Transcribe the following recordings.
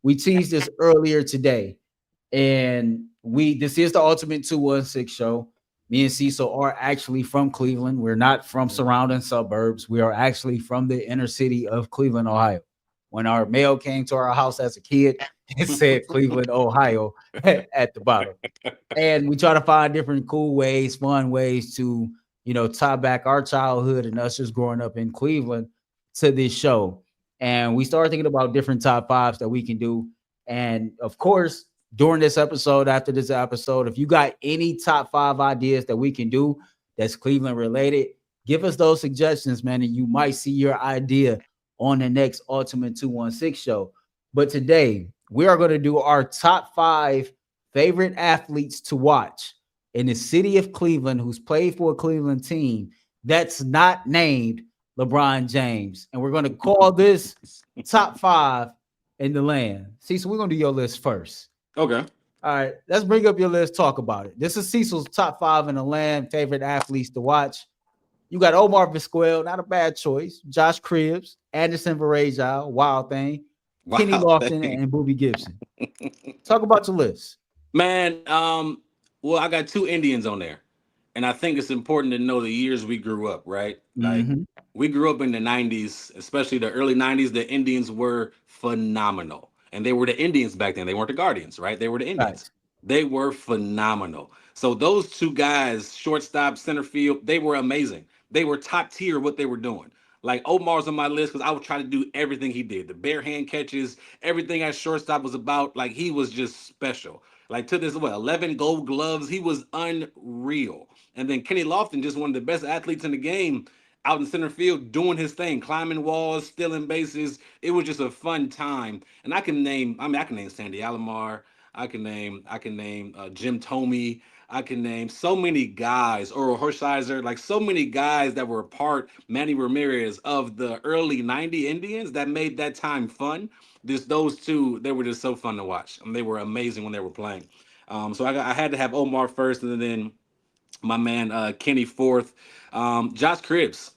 We teased this earlier today, and this is the Ultimate 216 show. Me and Cecil are actually from Cleveland. We're not from surrounding suburbs. We are actually from the inner city of Cleveland, Ohio. When our mail came to our house as a kid, it said Cleveland, Ohio at the bottom. And we try to find different cool ways, fun ways to, tie back our childhood and us just growing up in Cleveland to this show. And we started thinking about different top fives that we can do. And of course, during this episode, after this episode, if you got any top five ideas that we can do that's Cleveland related, give us those suggestions, man, and you might see your idea on the next Ultimate 216 show. But today, we are going to do our top five favorite athletes to watch in the city of Cleveland who's played for a Cleveland team that's not named LeBron James. And we're going to call this top five in the land. Cecil, we're going to do your list first. Okay. All right. Let's bring up your list. Talk about it. This is Cecil's top five in the land, favorite athletes to watch. You got Omar Vizquel, not a bad choice. Josh Cribbs, Anderson Varejao, Wild Thing, Kenny Lofton, and Boobie Gibson. Talk about your list. Man, well, I got two Indians on there. And I think it's important to know the years we grew up, right? Like we grew up in the 90s, especially the early 90s. The Indians were phenomenal. And they were the Indians back then. They weren't the Guardians, right? They were the Indians. Right. They were phenomenal. So those two guys, shortstop, center field, they were amazing. They were top tier what they were doing. Like Omar's on my list because I would try to do everything he did. The bare hand catches, everything at shortstop was about. Like he was just special. Like to this, 11 gold gloves. He was unreal. And then Kenny Lofton, just one of the best athletes in the game, out in center field doing his thing, climbing walls, stealing bases. It was just a fun time. And I can name Sandy Alomar. I can name Jim Thome. I can name so many guys, Earl Hershiser, like so many guys that were a part, Manny Ramirez, of the early 90 Indians that made that time fun. Those two, they were just so fun to watch. They were amazing when they were playing. So I had to have Omar first, and then my man Kenny fourth. Josh Cribbs.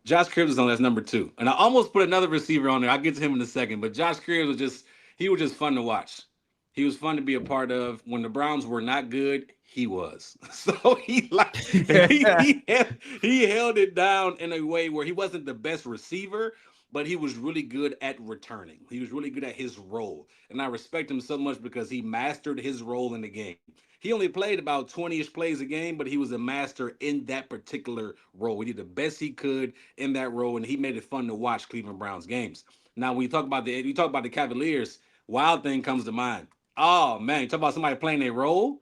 Josh Cribbs is on that's number two. And I almost put another receiver on there. I'll get to him in a second. But Josh Cribbs was just fun to watch. He was fun to be a part of. When the Browns were not good, he was. So he held it down in a way where he wasn't the best receiver, but he was really good at returning. He was really good at his role. And I respect him so much because he mastered his role in the game. He only played about 20-ish plays a game, but he was a master in that particular role. He did the best he could in that role, and he made it fun to watch Cleveland Browns games. Now, when you talk about the Cavaliers, Wild Thing comes to mind. Oh, man, you talk about somebody playing a role?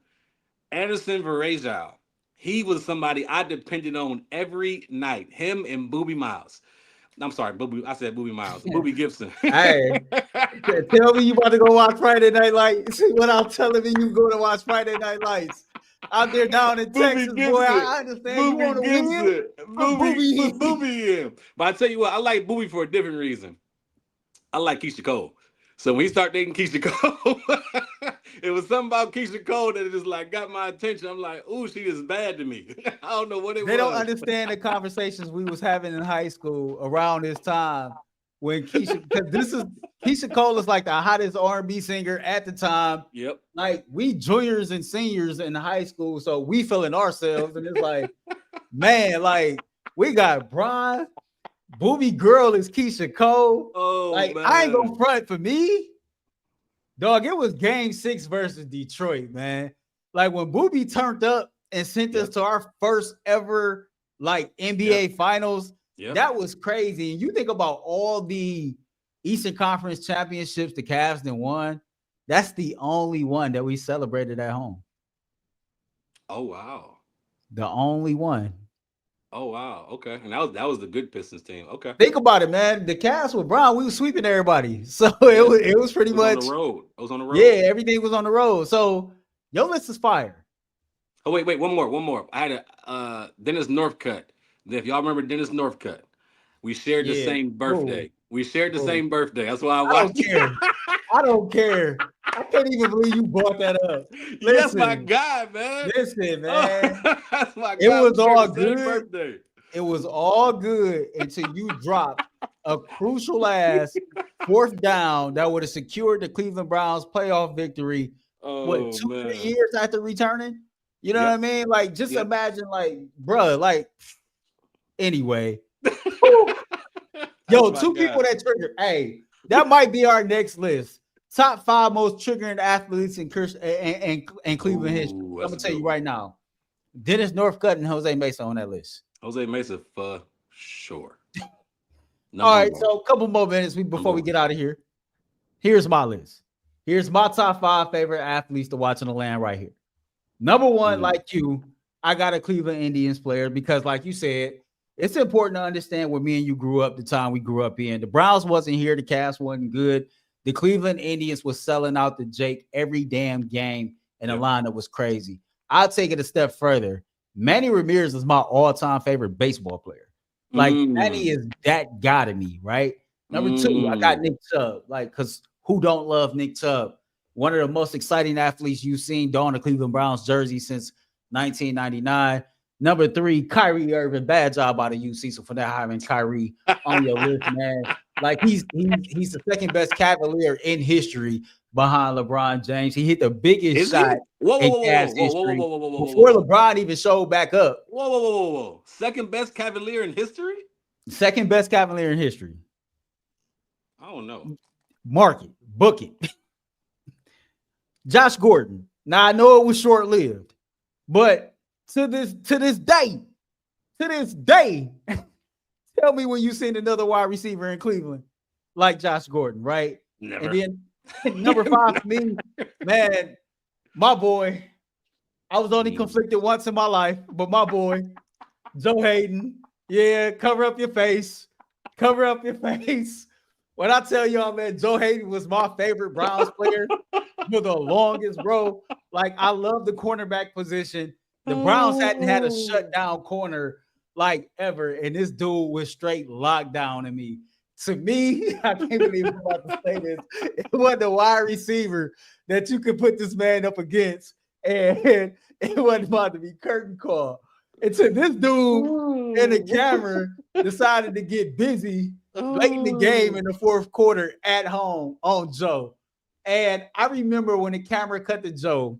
Anderson Varejao. He was somebody I depended on every night. Him and Boobie Miles. I'm sorry, I said Boobie Miles. Boobie Gibson. Hey, tell me you about to go watch Friday Night Lights. See what I'm telling me, you go to watch Friday Night Lights. Out there down in Texas, boy, I understand you want to win. Boobie in. But I tell you what, I like Boobie for a different reason. I like Keisha Cole. So when he started dating Keisha Cole, it was something about Keisha Cole that just like got my attention. I'm like, ooh, she is bad to me. I don't know what it was. They don't understand the conversations we was having in high school around this time when Keisha, because Keisha Cole is like the hottest R&B singer at the time. Yep. Like we juniors and seniors in high school, so we feeling ourselves, and it's like, man, like we got Brian. Boobie girl is Keisha Cole. Oh, like man. I ain't gonna front for me, dog. It was Game 6 versus Detroit, man. Like when Boobie turned up and sent us to our first ever like NBA Finals. That was crazy. And you think about all the Eastern Conference championships the Cavs then won. That's the only one that we celebrated at home. Oh wow, the only one. Oh wow, okay, and that was the good Pistons team. Okay, think about it, man. The Cavs with Brown, we were sweeping everybody, so it was pretty much on the road. It was on the road. Yeah, everything was on the road. So your list is fire. Oh wait, one more. I had a Dennis Northcutt. If y'all remember Dennis Northcutt, we shared the same birthday. Ooh. We shared the same birthday. That's why I watched. I don't care. I can't even believe you brought that up. Listen, that's my guy, man. Listen, man. That's my guy. It was all good. It was all good until you dropped a crucial ass 4th down that would have secured the Cleveland Browns playoff victory. What, 2-3 years after returning? You know what I mean? Like, just imagine, like, bro, like, anyway. Yo, 2 people that trigger. Hey, that might be our next list. Top 5 most triggering athletes in Cleveland history. I'm gonna tell you right now. Dennis Northcutt and Jose Mesa on that list. Jose Mesa for sure. All right, so a couple more minutes before we get out of here. Here's my list. Here's my top 5 favorite athletes to watch in the land right here. Number 1, like you, I got a Cleveland Indians player because, like you said, it's important to understand where me and you grew up, the time we grew up in. The Browns wasn't here. The Cavs wasn't good. The Cleveland Indians was selling out the Jake every damn game, and the lineup was crazy. I'll take it a step further. Manny Ramirez is my all-time favorite baseball player. Like, Manny is that guy to me, right? Number 2, I got Nick Chubb. Like, because who don't love Nick Chubb? One of the most exciting athletes you've seen don a Cleveland Browns jersey since 1999. Number 3, Kyrie Irving. Bad job out of you, Cecil, for not having Kyrie on your list, man. Like, he's the second best Cavalier in history behind LeBron James. He hit the biggest shot in Cavs history before LeBron even showed back up. Whoa. Second best Cavalier in history? Second best Cavalier in history. I don't know. Mark it. Book it. Josh Gordon. Now, I know it was short-lived, but to this day, tell me when you seen another wide receiver in Cleveland like Josh Gordon, right? Never. And then number 5 for me, man, my boy. I was only conflicted once in my life, but my boy, Joe Hayden. Yeah, cover up your face. Cover up your face. When I tell y'all, man, Joe Hayden was my favorite Browns player for the longest, bro. Like, I love the cornerback position. The Browns hadn't had a shutdown corner like ever, and this dude was straight lockdown to me. To me, I can't believe I'm about to say this. It wasn't a wide receiver that you could put this man up against, and it wasn't about to be curtain call. And so this dude and the camera decided to get busy late in the game in the 4th quarter at home on Joe. And I remember when the camera cut to Joe,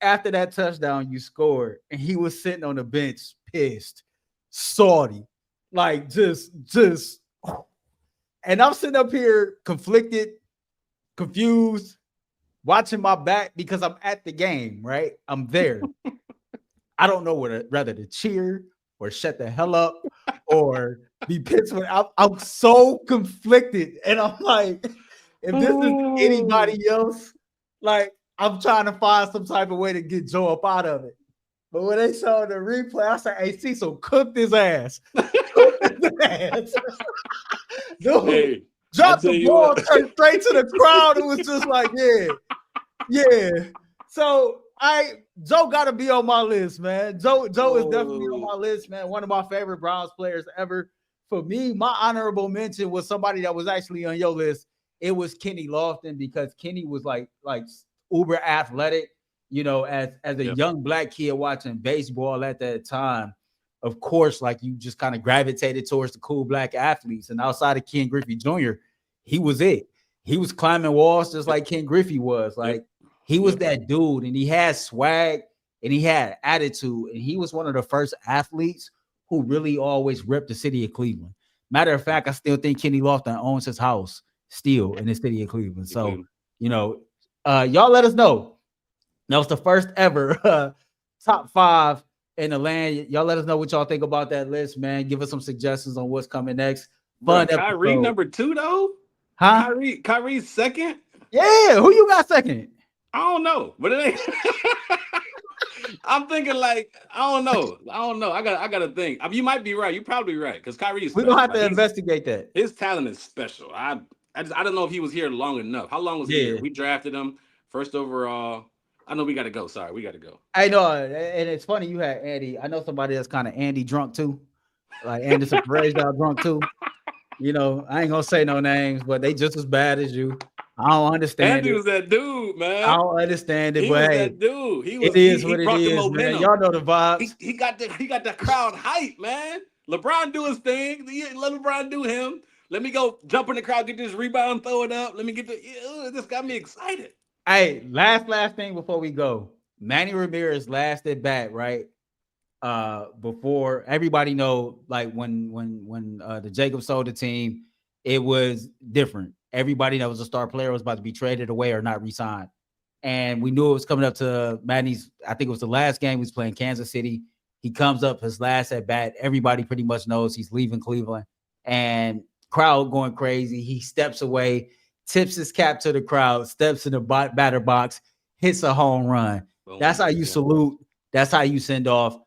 after that touchdown you scored, and he was sitting on the bench pissed, salty, like just and I'm sitting up here conflicted, confused, watching my back because I'm at the game, right? I'm there. I don't know whether to cheer or shut the hell up or be pissed. I'm so conflicted. And I'm like, if this is anybody else, like, I'm trying to find some type of way to get Joe up out of it. But when they saw the replay, I said, hey, Cecil, cooked his ass. Cooked his ass. Dude, hey, dropped the ball, turned straight to the crowd. It was just like, yeah. So Joe got to be on my list, man. Joe is definitely on my list, man. One of my favorite Browns players ever. For me, my honorable mention was somebody that was actually on your list. It was Kenny Lofton, because Kenny was like uber athletic, you know, as a young black kid watching baseball at that time. Of course, like, you just kind of gravitated towards the cool black athletes. And outside of Ken Griffey Jr., he was it. He was climbing walls just like Ken Griffey was. Like, he was that dude, and he had swag and he had attitude. And he was one of the first athletes who really always ripped the city of Cleveland. Matter of fact, I still think Kenny Lofton owns his house still in the city of Cleveland. So, you know, y'all let us know. That was the first ever top 5 in the land. Y'all let us know what y'all think about that list, man. Give us some suggestions on what's coming next. Fun Kyrie episode. Number 2, though? Huh? Kyrie's second? Yeah, who you got second? I don't know, but it ain't. I'm thinking, like, I don't know. I gotta think. I mean, you might be right. You're probably right, because Kyrie's we're gonna have to investigate that. His talent is special. I don't know if he was here long enough. How long was he here? We drafted him first overall. I know we got to go. Sorry, we got to go. I know, and it's funny you had Andy. I know somebody that's kind of Andy drunk too, like Anderson Perez drunk too. You know, I ain't gonna say no names, but they just as bad as you. I don't understand. Andy was that dude, man. I don't understand it, he but was hey, that dude. It is what it is, man. Y'all know the vibes. He got the crowd hype, man. LeBron do his thing. Let LeBron do him. Let me go jump in the crowd, get this rebound, throw it up. Let me get this got me excited. Hey, last thing before we go. Manny Ramirez last at bat, right? Before everybody know, like when the Jacobs sold the team, it was different. Everybody that was a star player was about to be traded away or not re-signed. And we knew it was coming up to Manny's, I think it was the last game he was playing Kansas City. He comes up his last at bat. Everybody pretty much knows he's leaving Cleveland. And crowd going crazy. He steps away, tips his cap to the crowd, steps in the batter box, hits a home run. That's how you salute. That's how you send off